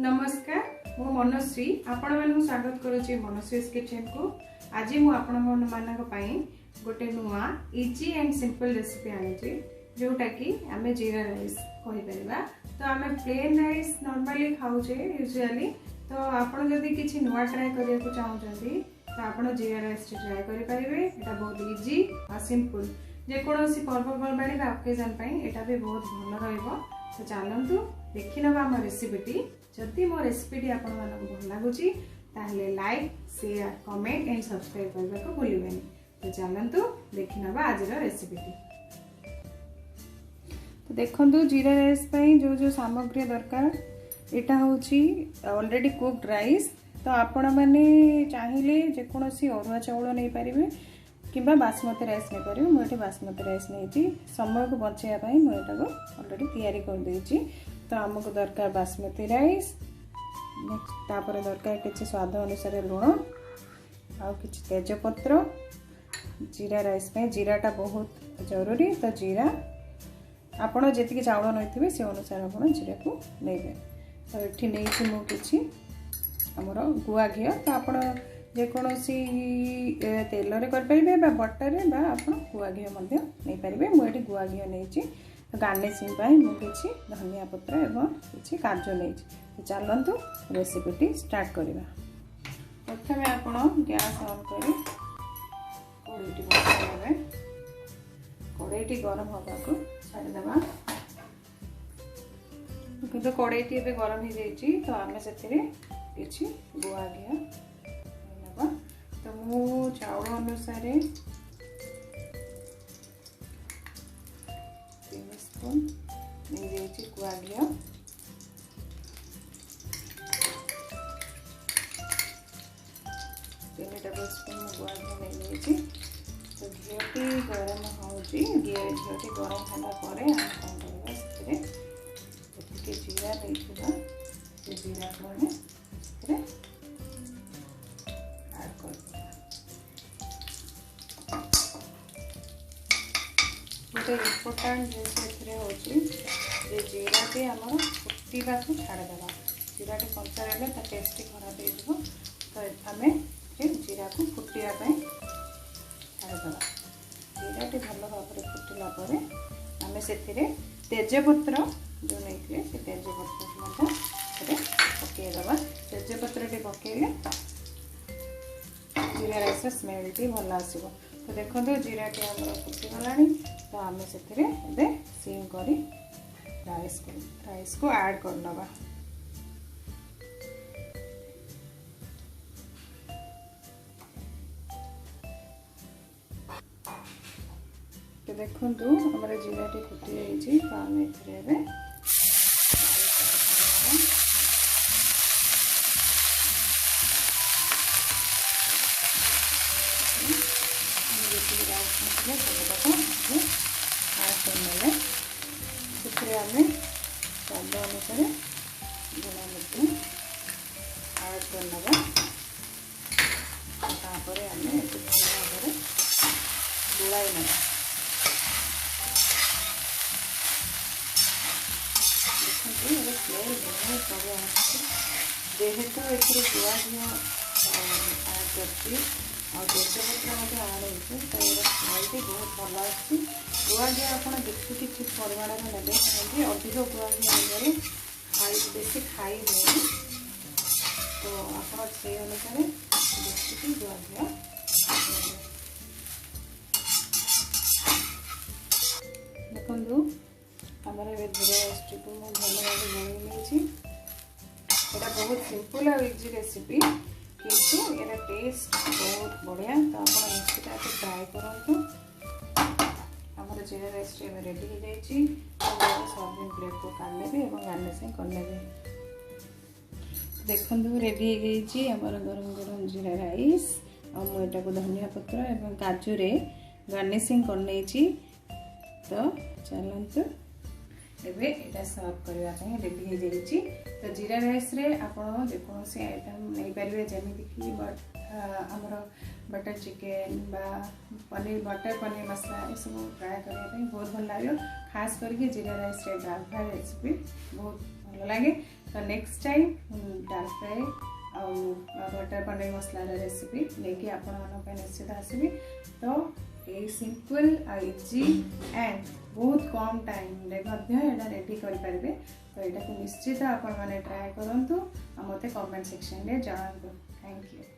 नमस्कार मो मनश्री आपण मानक स्वागत करुच्ची मनश्रीज किचन को। आज मु आपण मानक पई गोटे नुआ इजी एंड सिंपल रेसिपी आनी जोटा कि आमे जीरा राइस कहि परिबा। तो आमे प्लेन राइस नॉर्मली खाउचे यूजुअली, तो आपण जदी किछि नुआ ट्राई करिया को चाहउछंती तो आपण जीरा राइस ट्राई करि परिबे। एटा बहुत इजी आ सिंपल, जे कोनोसी पर्वपर्वाणी बा ओकेजन पई एटा भी बहुत भलो रहइबो। तो चलंतु देखि नबा हम रेसिपीटी। जदि मो रेसिपीटी आपण मानक भल लागुची ताहले like share comment and subscribe करबा को भूलिबेनी। तो चलंतु देखि नबा आजर रेसिपीटी। तो देखंतु जीरा राइस पई जो जो सामग्री दरकार एटा होची ऑलरेडी कुक्ड राइस। तो आपण माने चाहिले जे कोनोसी अरुआ चाउल नै परिबे किबा बासमती राइस नै परिबे। मो एठी बासमती राइस नैची समय को बचाया पई मो एटा को ऑलरेडी तैयारी कर देची। तो हमको दरकार बासमती राइस, नेक्स्ट तापर दरकार किछि स्वाद अनुसार लुण आ किछि तेजपत्र। जीरा राइस में जीराटा बहुत जरूरी। तो जीरा आपण जेतिके चाउल नैथिबे से अनुसार आपण जीरा को नेबे। तो एठी नैछि मो किछि हमरो गुआ घिया। तो आपण जे कोनोसी तेल रे कर परिबे बा बटर रे बा आपण गुआ घिया मध्ये नै परिबे। मो एठी गुआ घिया नैछि। तो गार्निशिंग पाई मु किछि धनिया पत्र एवं किछि काजू नैछि। तो चलंतु रेसिपीटी स्टार्ट करिबा। प्रथमे आपण गैस ऑन करी कढ़ाईटी बसाइबे। कढ़ाईटी गरम होबा को छाडी देबा। किंतु कढ़ाईटी एबे गरम हो जाइछि। तो आमे सेतिरे किछि गुआ घिया नेबा। तो मु चाउल अनुसार 3 स्पून नहीं जाइछि गुआ घिया। टेबलस्पून गुआ घिया नहीं जाइछि। तो घियाटी गरम होउछि। घियाटी गरम होला परे हम कोन करबा सेतिरे एतिके जीरा देइथिबा। से जीरा को हम सेतिरे ऐड करबा। गोटे इम्पोर्टेंट जिनिस होची जे जीराटी आम फुटा को छाड़देवा। जीराटी कंचा रहा ता टेस्ट खराब हो। तो आम जीरा को फुटा छाड़देवा। जीराटी भल भाव फुटिला आम से तेजपत्र जो नहीं से तेजपत्र पकईदेवा। तेजपत्र पकईले जीरा राइस स्मेल टी भल आसो। तो देखो जीराटी आम फुटीगला। तो आम से सिम करी राइस को ऐड कर नवा। तो देखो हमारे जीराटी फुटी जाइए। तो आम ए स्वाद अनुसार लुण मध्य ऐड करनवा। तापर आम भाव गुड़ाई ना। देखिए स्मेल बहुत बढ़िया जेहेतु ए गुआ घिया ऐड कर तेजपत्र ऐड हो। तो ये स्मेल बहुत भल आसी। गुआ घिया आप देखिए किसी परिमाण में ने कहीं अधिक गुआ घिया खाई बेसी खाई हुए। तो आप से अनुसार देखिए गुआ घिया देखु। आमर जीरा राइस को भल भाव बन नहीं। बहुत सिंपल और इजी रेसिपी किंतु यार टेस्ट बहुत बढ़िया। तो आप निश्चित ट्राए करूँ। हमारे जीरा राइस रेडी हो जाइए। सर्विंग प्लेट को काढ़े और गार्निशिंग करने। देखो रेडी हो गई आमर गरम गरम जीरा राइस। आटा को धनिया पत्र और काजू रे गार्निशिंग करने। तो चलते एबे एटा सर्व करने रेडी हो जाइए। तो जीरा राइस रे आपण जेकोसी आइटम नहीं पारे जमीन कि आमर बटर चिकेन बा पनीर बटर पनीर मसला ये सब ट्राए करने बहुत भल लगे। खास करके जीरा राइस रे दाल फ्राई रेसिपी बहुत भल लगे। तो नेक्स्ट टाइम डार्क फ्राए आउ बटर पनीर मसला रेसिपी लेकिन आपण निश्चित आसबि। तो ये सिंपल इजी एंड बहुत कम टाइम रेडी करें। तो यहाँ निश्चित आपण मैंने ट्राए करूँ मत कमेंट सेक्शन में जनातु। Thank you.